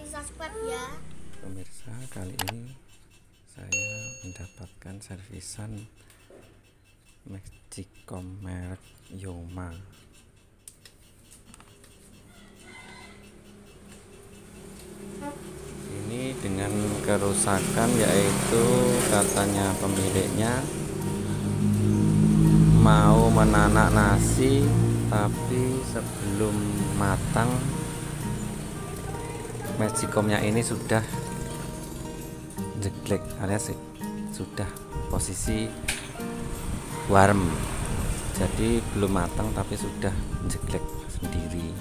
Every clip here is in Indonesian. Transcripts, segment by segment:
di subscribe ya. Pemirsa, kali ini saya mendapatkan servisan Magicom merek Yoma. Ini dengan kerusakan, yaitu katanya pemiliknya mau menanak nasi, tapi sebelum matang Magicomnya ini sudah jeglek, alias sudah posisi warm, jadi belum matang tapi sudah jeglek sendiri.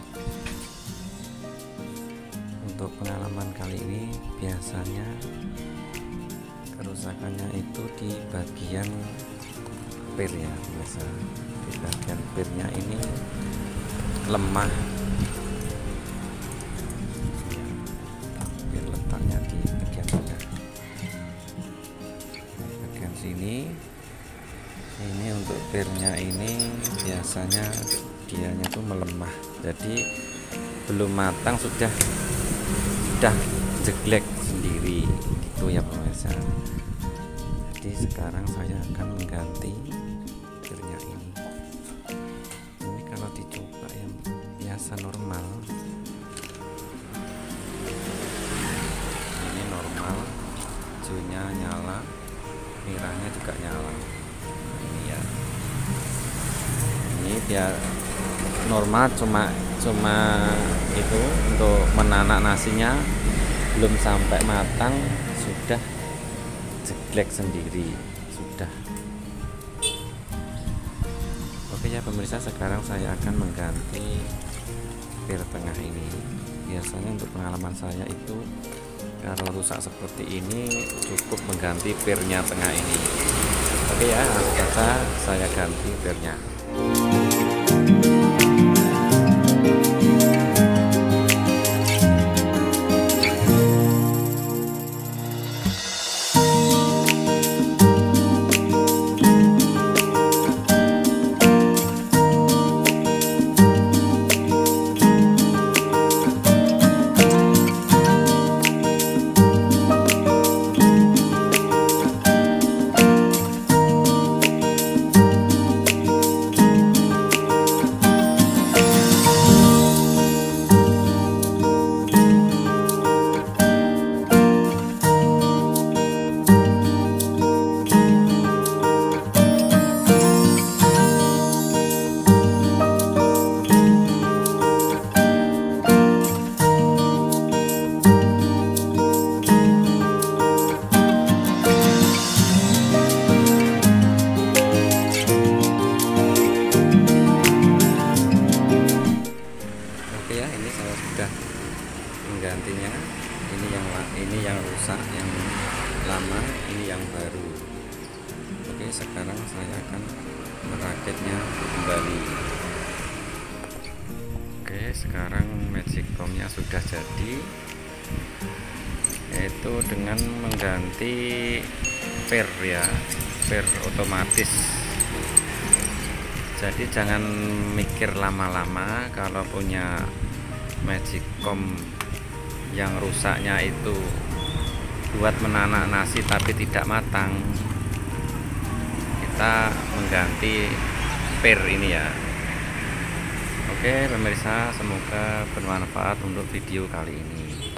Untuk pengalaman kali ini, biasanya kerusakannya itu di bagian pir ya, biasa di bagian pirnya ini lemah. Pir letaknya di bagian tengah, bagian sini. Ini untuk pirnya ini biasanya dianya tuh melemah, jadi belum matang sudah jeglek sendiri gitu ya pemirsa. Jadi sekarang saya akan mengganti pirnya ini. Ini kalau dicoba yang biasa normal, ini normal, hijaunya nyala, merahnya juga nyala. Ini ya, ini biar normal, cuma itu untuk menanak nasinya belum sampai matang sudah jeglek sendiri, sudah. Oke ya pemirsa, sekarang saya akan mengganti pir tengah ini. Biasanya untuk pengalaman saya itu kalau rusak seperti ini cukup mengganti pirnya tengah ini. Oke ya, langsung saja saya ganti pirnya. Ya, ini saya sudah menggantinya. Ini yang rusak, yang lama, ini yang baru. Oke, sekarang saya akan merakitnya kembali. Oke, sekarang Magicomnya sudah jadi, yaitu dengan mengganti pir ya, pir otomatis. Jadi jangan mikir lama-lama kalau punya Magicom yang rusaknya itu buat menanak nasi tapi tidak matang. Kita mengganti pir ini ya. Oke pemirsa, semoga bermanfaat untuk video kali ini.